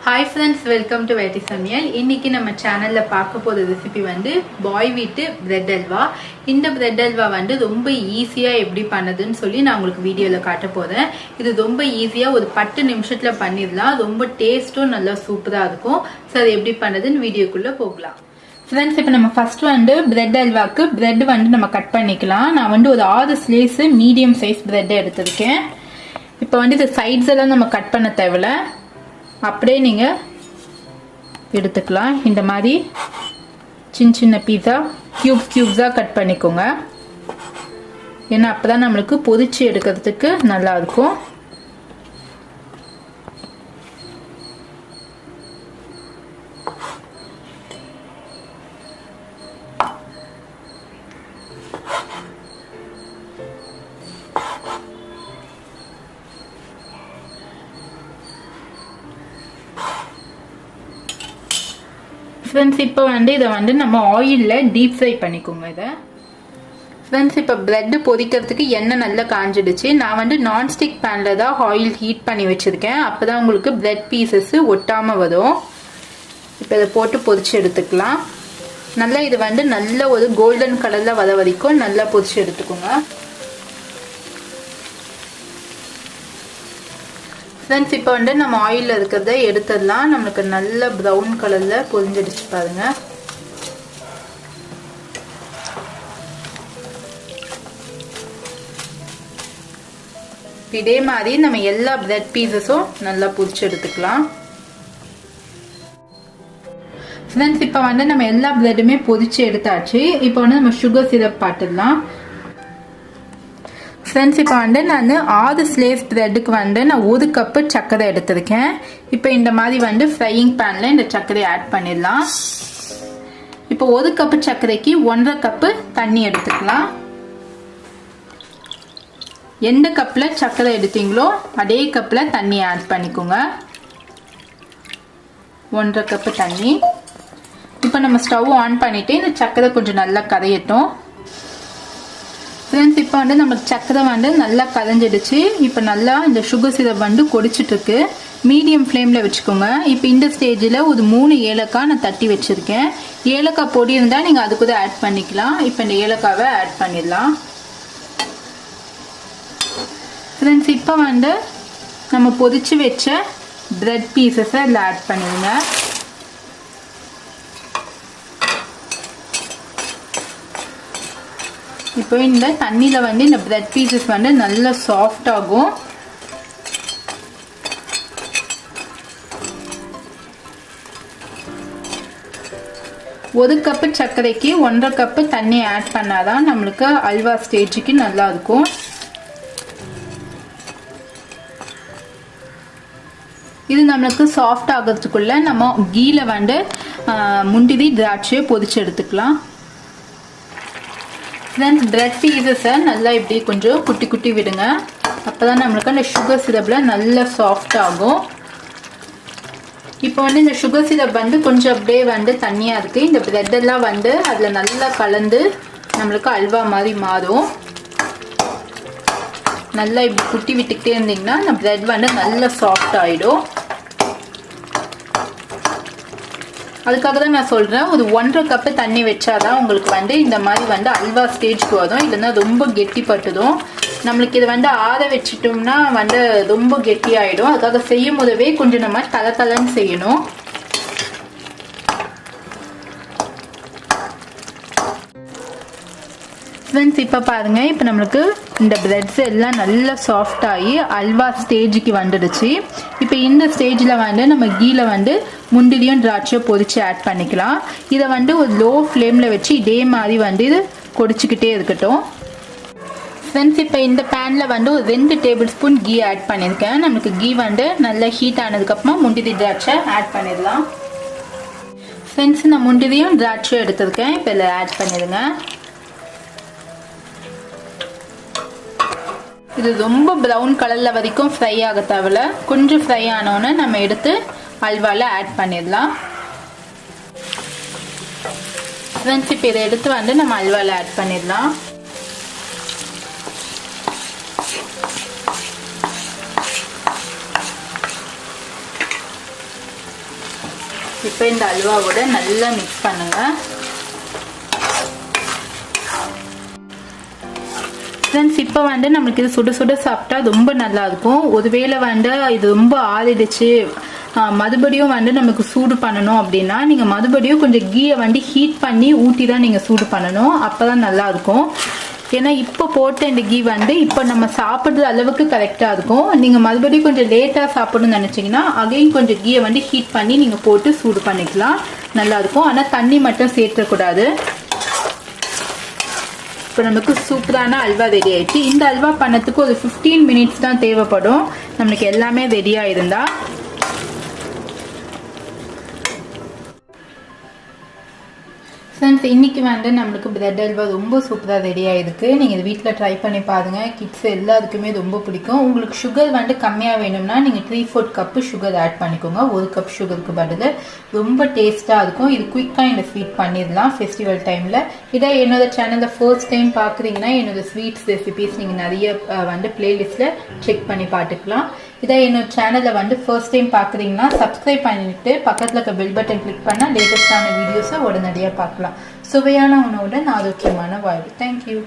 Hi friends, welcome to Samayal. இன்னைக்கு நம்ம சேனல்ல பார்க்க போற ரெசிபி வந்து பாய் வீட்டு பிரெட் அல்வா. இந்த பிரெட் அல்வா வந்து ரொம்ப ஈஸியா எப்படி பண்ணதுன்னு சொல்லி நான் உங்களுக்கு வீடியோல காட்ட போறேன். இது ரொம்ப ஈஸியா ஒரு 10 நிமிஷத்துல பண்ணிடலாம். ரொம்ப டேஸ்டும் நல்லா சூப்பரா இருக்கும். சரி எப்படி பண்ணதுன்னு வீடியோக்குள்ள போகலாம். ஃப்ரெண்ட்ஸ், இப்போ நம்ம ஃபர்ஸ்ட் வந்து பிரெட் அல்வாக்கு பிரெட் வந்து நம்ம கட் பண்ணிக்கலாம். நான் வந்து ஒரு 6 ஸ்லைஸ் மீடியம் சைஸ் பிரெட் எடுத்திருக்கேன். இப்போ வந்து இந்த சைட்ஸ் எல்லாம் நம்ம கட் பண்ண தேவையில்ல, அப்படியே நீங்கள் எடுத்துக்கலாம். இந்த மாதிரி சின்ன சின்ன பீஸா கியூப்ஸாக கட் பண்ணிக்கோங்க. ஏன்னா அப்போ தான் நம்மளுக்கு பொரிச்சு எடுக்கிறதுக்கு நல்லாயிருக்கும். ஃப்ரெண்ட்ஸ், இப்போ வந்து இதை வந்து நம்ம ஆயிலில் டீப் ஃப்ரை பண்ணிக்கோங்க. இதை ஃப்ரெண்ட்ஸ், இப்போ பிரெட்டு பொரிக்கிறதுக்கு எண்ணெய் நல்லா காஞ்சிடுச்சு. நான் வந்து நான்ஸ்டிக் பேனில் தான் ஆயில் ஹீட் பண்ணி வச்சுருக்கேன். அப்போ தான் உங்களுக்கு பிரெட் பீசஸ் ஒட்டாமல் வரும். இப்போ இதை போட்டு பொரிச்சு எடுத்துக்கலாம். நல்லா இது வந்து நல்ல ஒரு கோல்டன் கலரில் வர வரைக்கும் நல்லா பொரிச்சு எடுத்துக்கோங்க. ஃப்ரெண்ட்ஸ், இப்போ வந்து நம்ம ஆயிலில் இருக்கிறத எடுத்துடலாம். நம்மளுக்கு நல்ல ப்ரௌன் கலரில் பொரிஞ்சிடுச்சு பாருங்க. இதே மாதிரி நம்ம எல்லா பிரெட் பீசஸும் நல்லா பொரிச்சு எடுத்துக்கலாம். ஃப்ரெண்ட்ஸ், இப்போ வந்து நம்ம எல்லா பிரெட்டுமே பொரிச்சு எடுத்தாச்சு. இப்போ வந்து நம்ம சுகர் சிரப் பாட்டுடலாம். ஃப்ரெண்ட்ஸ், இப்போ வந்து நான் 6 ஸ்லைஸ் பிரெட்டுக்கு வந்து நான் 1 கப்பு சர்க்கரை எடுத்திருக்கேன். இப்போ இந்த மாதிரி வந்து ஃப்ரையிங் பேனில் இந்த சர்க்கரையை ஆட் பண்ணிடலாம். இப்போ 1 கப்பு சர்க்கரைக்கு 1.5 கப்பு தண்ணி எடுத்துக்கலாம். எந்த கப்பில் சர்க்கரை எடுத்தீங்களோ அதே கப்பில் தண்ணி ஆட் பண்ணிக்கோங்க. 1.5 கப்பு தண்ணி. இப்போ நம்ம ஸ்டவ் ஆன் பண்ணிவிட்டு இந்த சர்க்கரை கொஞ்சம் நல்லா கரையட்டும். ஃப்ரெண்ட்ஸ், இப்போ வந்து நம்ம சர்க்கரை வந்து நல்லா கரைஞ்சிடுச்சு. இப்போ நல்லா இந்த சுகர் சிரப் வந்து கொதிச்சுட்ருக்கு. மீடியம் ஃப்ளேமில் வச்சுக்கோங்க. இப்போ இந்த ஸ்டேஜில் ஒரு 3 ஏலக்காய் நான் தட்டி வச்சுருக்கேன். ஏலக்காய் பொடி இருந்தால் நீங்கள் அது கூட ஆட் பண்ணிக்கலாம். இப்போ இந்த ஏலக்காவை ஆட் பண்ணிடலாம். ஃப்ரெண்ட்ஸ், இப்போ வந்து நம்ம பொரிச்சு வச்ச பிரெட் பீசஸை இதில் ஆட் பண்ணிடுங்க. இப்போ இந்த தண்ணியில் வந்து இந்த பிரெட் பீசஸ் வந்து நல்லா சாஃப்ட் ஆகும். ஒரு கப்பு சர்க்கரைக்கு 1.5 கப்பு தண்ணி ஆட் பண்ணாதான் நம்மளுக்கு அல்வா ஸ்டேஜுக்கு நல்லா இருக்கும். இது நம்மளுக்கு சாஃப்ட் ஆகிறதுக்குள்ள நம்ம கீல வந்து முந்திரி திராட்சையை பொரிச்சு எடுத்துக்கலாம். ஃப்ரெண்ட்ஸ், பிரெட் பீசஸை நல்லா இப்படி கொஞ்சம் குட்டி குட்டி விடுங்க. அப்போ தான் நம்மளுக்கு அந்த சுகர் சிரப்பில் நல்லா சாஃப்ட் ஆகும். இப்போ வந்து இந்த சுகர் சிரப் வந்து கொஞ்சம் அப்படியே வந்து தண்ணியாக இருக்குது. இந்த பிரெட்டெல்லாம் வந்து அதில் நல்லா கலந்து நம்மளுக்கு அல்வா மாதிரி மாறும். நல்லா இப்படி குட்டி விட்டுக்கிட்டே இருந்தீங்கன்னா அந்த பிரெட் வந்து நல்லா சாஃப்ட் ஆகிடும். அதுக்காக தான் நான் சொல்கிறேன், ஒரு 1.5 கப்பு தண்ணி வச்சாதான் உங்களுக்கு வந்து இந்த மாதிரி வந்து அல்வா ஸ்டேஜ்க்கு வரும். இல்லைன்னா ரொம்ப கெட்டிப்பட்டுடும். நம்மளுக்கு இது வந்து ஆற வச்சிட்டோம்னா வந்து ரொம்ப கெட்டி ஆகிடும். அதுக்காக செய்யும் போதவே கொஞ்சம் நம்ம தளன்னு செய்யணும். ஃப்ரெண்ட்ஸ், இப்போ பாருங்கள், இப்போ நம்மளுக்கு இந்த பிரெட்ஸ் எல்லாம் நல்லா சாஃப்ட் ஆகி அல்வா ஸ்டேஜுக்கு வந்துடுச்சு. இப்போ இந்த ஸ்டேஜில் வந்து நம்ம கீழே வந்து முந்திரியும் திராட்சையும் பொரிச்சு ஆட் பண்ணிக்கலாம். இதை வந்து ஒரு லோ ஃப்ளேமில் வச்சு இதே மாதிரி வந்து இது கொதிச்சுக்கிட்டே இருக்கட்டும். ஃப்ரெண்ட்ஸ், இப்போ இந்த பேனில் வந்து ஒரு 2 டேபிள் ஸ்பூன் கீ ஆட் பண்ணியிருக்கேன். நம்மளுக்கு கீ வந்து நல்லா ஹீட் ஆனதுக்கப்புறமா முந்திரி திராட்சை ஆட் பண்ணிடலாம். ஃப்ரெண்ட்ஸ், நான் முந்திரியும் திராட்சையும் எடுத்திருக்கேன். இப்போ இதில் ஆட் பண்ணிடுங்க. இது ரொம்ப ப்ரௌன் கலரில் வரைக்கும் ஃப்ரை ஆக தேவையில்ல. கொஞ்சம் ஃப்ரை ஆனோன்னு நம்ம எடுத்து அல்வாவில் ஆட் பண்ணிடலாம். ஃப்ரெண்ட்ஸ், இப்போ இதை எடுத்து வந்து நம்ம அல்வாவில் ஆட் பண்ணிடலாம். இப்போ இந்த அல்வாவோட நல்லா மிக்ஸ் பண்ணுங்க. ஃப்ரெண்ட்ஸ், இப்போ வந்து நம்மளுக்கு இது சுட சுட சாப்பிட்டா ரொம்ப நல்லா இருக்கும். ஒருவேளை வந்து இது ரொம்ப ஆறிடுச்சு, மறுபடியும் வந்து நமக்கு சூடு பண்ணணும் அப்படின்னா நீங்கள் மறுபடியும் கொஞ்சம் கீயை வந்து ஹீட் பண்ணி ஊற்றி தான் நீங்கள் சூடு பண்ணணும். அப்போ தான் நல்லா இருக்கும். ஏன்னா இப்போ போட்ட இந்த கீ வந்து இப்போ நம்ம சாப்பிட்ற அளவுக்கு கரெக்டாக இருக்கும். நீங்கள் மறுபடியும் கொஞ்சம் லேட்டாக சாப்பிடணும்னு நினச்சிங்கன்னா அகைன் கொஞ்சம் கீயை வந்து ஹீட் பண்ணி நீங்கள் போட்டு சூடு பண்ணிக்கலாம், நல்லாயிருக்கும். ஆனால் தண்ணி மட்டும் சேர்த்துக்கூடாது. இப்போ நமக்கு சூப்பரான அல்வா ரெடி ஆயிடுச்சு. இந்த அல்வா பண்ணதுக்கு ஒரு 15 மினிட்ஸ் தான் தேவைப்படும். நம்மளுக்கு எல்லாமே ரெடியாக இருந்தால். ஃப்ரெண்ட்ஸ், இன்றைக்கி வந்து நம்மளுக்கு பிரெட் அல்வா ரொம்ப சூப்பராக ரெடி ஆகிருக்கு. நீங்கள் இது வீட்டில் ட்ரை பண்ணி பாருங்கள். கிட்ஸ் எல்லாருக்குமே ரொம்ப பிடிக்கும். உங்களுக்கு சுகர் வந்து கம்மியாக வேணும்னா நீங்கள் 3/4 கப்பு சுகர் ஆட் பண்ணிக்கோங்க. 1 கப் சுகருக்கு பதில். ரொம்ப டேஸ்ட்டாக இருக்கும். இது குயிக்காக இந்த ஸ்வீட் பண்ணிடலாம் ஃபெஸ்டிவல் டைமில். இதை என்னோட சேனலில் ஃபர்ஸ்ட் டைம் பார்க்குறீங்கன்னா என்னோட ஸ்வீட்ஸ் ரெசிபீஸ் நீங்கள் நிறைய வந்து பிளேலிஸ்ட்டில் செக் பண்ணி பார்த்துக்கலாம். இதை என்னோட சேனலில் வந்து ஃபர்ஸ்ட் டைம் பார்க்குறீங்கன்னா சப்ஸ்கிரைப் பண்ணிவிட்டு பக்கத்தில் இருக்க பெல் பட்டன் கிளிக் பண்ணால் லேட்டஸ்டான வீடியோஸை உடனடியாக பார்க்கலாம். சுவையான உணவுடன் ஆரோக்கியமான வாழ்வு. தேங்க்யூ.